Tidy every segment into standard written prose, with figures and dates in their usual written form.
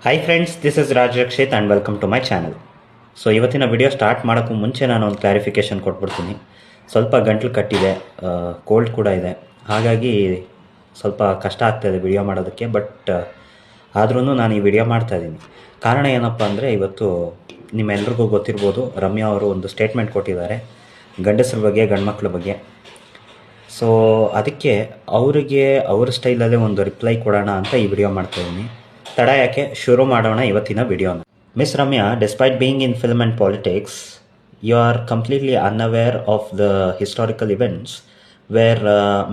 Hi friends, this is Raj Rakshit and welcome to my channel. So ಇವತ್ತಿನ video start ಮಾಡೋಕ್ಕೂ ಮುಂಚೆ ನಾನು ಒಂದು ಕ್ಲಾರಿಫಿಕೇಷನ್ ಕೊಟ್ಬಿಡ್ತೀನಿ. ಸ್ವಲ್ಪ ಗಂಟ್ಲು ಕಟ್ಟಿದೆ, ಕೋಲ್ಡ್ ಕೂಡ ಇದೆ, ಹಾಗಾಗಿ ಸ್ವಲ್ಪ ಕಷ್ಟ ಆಗ್ತಾಯಿದೆ ವಿಡಿಯೋ ಮಾಡೋದಕ್ಕೆ. ಬಟ್ ಆದ್ರೂ ನಾನು ಈ ವಿಡಿಯೋ ಮಾಡ್ತಾಯಿದ್ದೀನಿ. ಕಾರಣ ಏನಪ್ಪ ಅಂದರೆ, ಇವತ್ತು ನಿಮ್ಮೆಲ್ರಿಗೂ ಗೊತ್ತಿರ್ಬೋದು, ರಮ್ಯಾ ಅವರು ಒಂದು ಸ್ಟೇಟ್ಮೆಂಟ್ ಕೊಟ್ಟಿದ್ದಾರೆ ಗಂಡಸರ ಬಗ್ಗೆ, ಗಂಡ್ಮಕ್ಳ ಬಗ್ಗೆ. ಸೊ ಅದಕ್ಕೆ ಅವರಿಗೆ ಅವ್ರ ಸ್ಟೈಲಲ್ಲೇ ಒಂದು ರಿಪ್ಲೈ ಕೊಡೋಣ ಅಂತ ಈ ವಿಡಿಯೋ ಮಾಡ್ತಾಯಿದ್ದೀನಿ. ತಡ ಯಾಕೆ, ಶುರು ಮಾಡೋಣ ಇವತ್ತಿನ ವಿಡಿಯೋನ. Miss Ramya, despite being in film and politics, you are completely unaware of the historical events where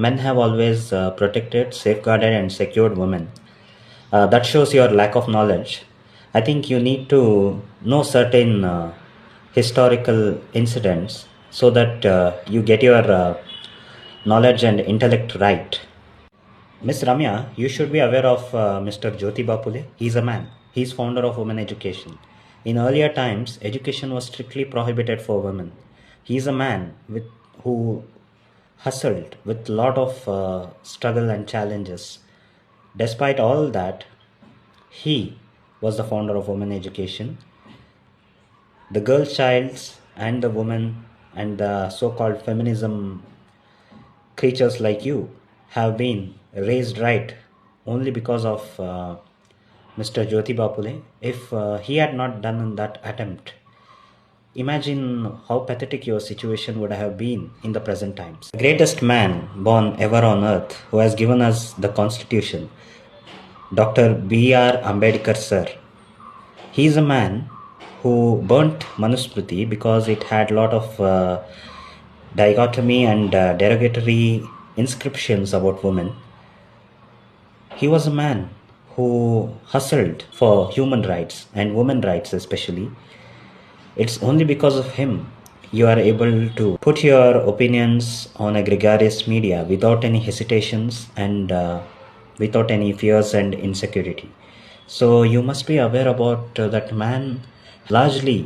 men have always protected, safeguarded and secured women. That shows your lack of knowledge. I think you need to know certain historical incidents so that you get your knowledge and intellect right. Miss Ramya, you should be aware of Mr. Jyotiba Phule. He is a man. He is founder of women education. In earlier times, education was strictly prohibited for women. He is a man who hustled with a lot of struggle and challenges. Despite all that, he was the founder of women education. The girl childs and the women and the so-called feminism creatures like you have been raised right only because of Mr. Jyotiba Phule. If he had not done that attempt, imagine how pathetic your situation would have been in the present times. The greatest man born ever on earth, who has given us the constitution, Dr. B.R. Ambedkar sir. He is a man who burnt Manusmriti because it had a lot of dichotomy and derogatory inscriptions about women. He was a man who hustled for human rights and women rights especially. It's only because of him you are able to put your opinions on a gregarious media without any hesitations and without any fears and insecurity. So you must be aware about that man largely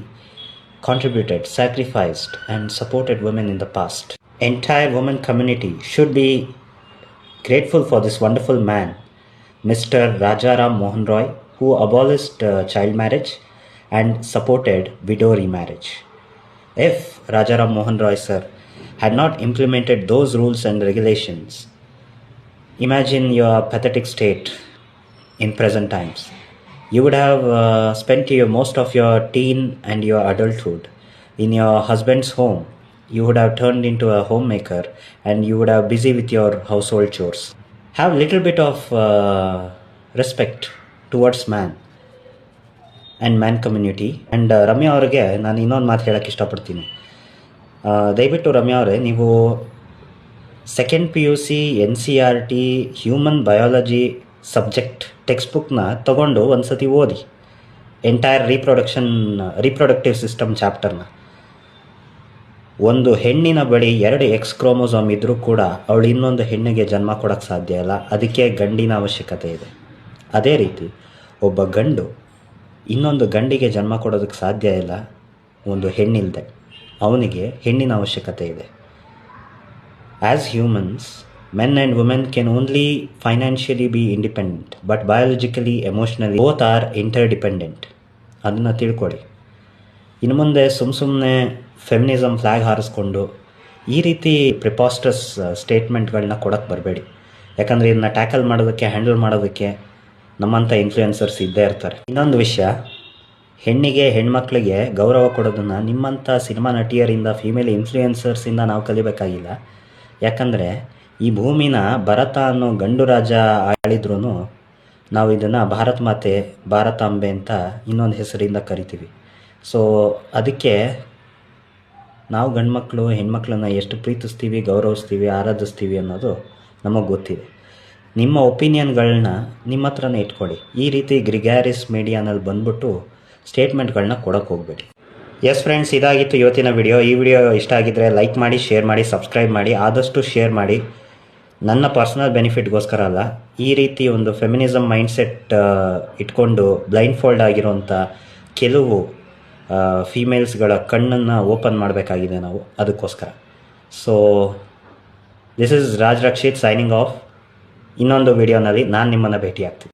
contributed, sacrificed and supported women in the past. Entire women community should be grateful for this wonderful man, Mr. Rajaram Mohan Roy, who abolished child marriage and supported widow remarriage. If Rajaram Mohan Roy sir had not implemented those rules and regulations, imagine your pathetic state in present times. You would have spent most of your teen and your adulthood in your husband's home. You would have turned into a homemaker and you would have busy with your household chores. Have little bit of respect towards man and man community. And Ramya ಅವರಿಗೆ ನಾನು ಇನ್ನೊಂದು ಮಾತು ಹೇಳೋಕ್ಕೆ ಇಷ್ಟಪಡ್ತೀನಿ. ದಯವಿಟ್ಟು ರಮ್ಯಾ ಅವರೇ, ನೀವು second PUC NCERT human biology subject text ಬುಕ್ನ ತೊಗೊಂಡು ಒಂದು ಸತಿ ಓದಿ, ಎಂಟೈರ್ ರೀಪ್ರೊಡಕ್ಟಿವ್ ಸಿಸ್ಟಮ್ ಚಾಪ್ಟರ್ನ. ಒಂದು ಹೆಣ್ಣಿನ ಬಳಿ 2 X ಕ್ರೋಮೋಸೋಮ್ ಇದ್ದರೂ ಕೂಡ ಅವಳು ಇನ್ನೊಂದು ಹೆಣ್ಣಿಗೆ ಜನ್ಮ ಕೊಡೋಕ್ಕೆ ಸಾಧ್ಯ ಇಲ್ಲ. ಅದಕ್ಕೆ ಗಂಡಿನ ಅವಶ್ಯಕತೆ ಇದೆ. ಅದೇ ರೀತಿ ಒಬ್ಬ ಗಂಡು ಇನ್ನೊಂದು ಗಂಡಿಗೆ ಜನ್ಮ ಕೊಡೋದಕ್ಕೆ ಸಾಧ್ಯ ಇಲ್ಲ. ಒಂದು ಹೆಣ್ಣಿಲ್ಲದೆ ಅವನಿಗೆ ಹೆಣ್ಣಿನ ಅವಶ್ಯಕತೆ ಇದೆ. As humans, men and women can only financially be independent, but biologically, emotionally both are interdependent. ಅದನ್ನು ತಿಳ್ಕೊಳ್ಳಿ. ಇನ್ನು ಮುಂದೆ ಸುಮ್ಮನೆ ಫೆಮಿನಿಸಮ್ ಫ್ಲ್ಯಾಗ್ ಹಾರಿಸ್ಕೊಂಡು ಈ ರೀತಿ ಪ್ರಿಪಾಸ್ಟಸ್ ಸ್ಟೇಟ್ಮೆಂಟ್ಗಳನ್ನ ಕೊಡೋಕ್ಕೆ ಬರಬೇಡಿ. ಯಾಕಂದರೆ ಇದನ್ನ ಟ್ಯಾಕಲ್ ಮಾಡೋದಕ್ಕೆ, ಹ್ಯಾಂಡಲ್ ಮಾಡೋದಕ್ಕೆ ನಮ್ಮಂಥ ಇನ್ಫ್ಲೂಯೆನ್ಸರ್ಸ್ ಇದ್ದೇ ಇರ್ತಾರೆ. ಇನ್ನೊಂದು ವಿಷಯ, ಹೆಣ್ಣಿಗೆ, ಹೆಣ್ಮಕ್ಳಿಗೆ ಗೌರವ ಕೊಡೋದನ್ನು ನಿಮ್ಮಂಥ ಸಿನಿಮಾ ನಟಿಯರಿಂದ, ಫೀಮೇಲ್ ಇನ್ಫ್ಲೂಯೆನ್ಸರ್ಸಿಂದ ನಾವು ಕಲಿಬೇಕಾಗಿಲ್ಲ. ಯಾಕಂದರೆ ಈ ಭೂಮಿನ ಭರತ ಅನ್ನೋ ಗಂಡು ರಾಜ ಆಳಿದ್ರೂ ನಾವು ಇದನ್ನು ಭಾರತ ಮಾತೆ, ಭಾರತಾಂಬೆ ಅಂತ ಇನ್ನೊಂದು ಹೆಸರಿಂದ ಕರಿತೀವಿ. ಸೊ ಅದಕ್ಕೆ ನಾವು ಗಂಡ್ಮಕ್ಳು ಹೆಣ್ಮಕ್ಳನ್ನ ಎಷ್ಟು ಪ್ರೀತಿಸ್ತೀವಿ, ಗೌರವಿಸ್ತೀವಿ, ಆರಾಧಿಸ್ತೀವಿ ಅನ್ನೋದು ನಮಗೆ ಗೊತ್ತಿದೆ. ನಿಮ್ಮ ಒಪಿನಿಯನ್ಗಳನ್ನ ನಿಮ್ಮ ಹತ್ರನೇ ಇಟ್ಕೊಳ್ಳಿ. ಈ ರೀತಿ ಗ್ರಿಗ್ಯಾರಿಸ್ ಮೀಡಿಯಾನಲ್ಲಿ ಬಂದ್ಬಿಟ್ಟು ಸ್ಟೇಟ್ಮೆಂಟ್ಗಳನ್ನ ಕೊಡೋಕ್ಕೆ ಹೋಗಬೇಡಿ. ಎಸ್ ಫ್ರೆಂಡ್ಸ್, ಇದಾಗಿತ್ತು ಇವತ್ತಿನ ವಿಡಿಯೋ. ಈ ವಿಡಿಯೋ ಇಷ್ಟ ಆಗಿದ್ದರೆ ಲೈಕ್ ಮಾಡಿ, ಶೇರ್ ಮಾಡಿ, ಸಬ್ಸ್ಕ್ರೈಬ್ ಮಾಡಿ. ಆದಷ್ಟು ಶೇರ್ ಮಾಡಿ. ನನ್ನ ಪರ್ಸನಲ್ ಬೆನಿಫಿಟ್ಗೋಸ್ಕರ ಅಲ್ಲ. ಈ ರೀತಿ ಒಂದು ಫೆಮಿನಿಸಮ್ ಮೈಂಡ್ಸೆಟ್ ಇಟ್ಕೊಂಡು ಬ್ಲೈಂಡ್ ಫೋಲ್ಡ್ ಆಗಿರೋಂಥ ಕೆಲವು ಫೀಮೇಲ್ಸ್ಗಳ ಕಣ್ಣನ್ನು ಓಪನ್ ಮಾಡಬೇಕಾಗಿದೆ ನಾವು, ಅದಕ್ಕೋಸ್ಕರ. So this is Raj Rakshit signing off. ಇನ್ನೊಂದು ವಿಡಿಯೋನಲ್ಲಿ ನಾನು ನಿಮ್ಮನ್ನು ಭೇಟಿ ಆಗ್ತೀನಿ.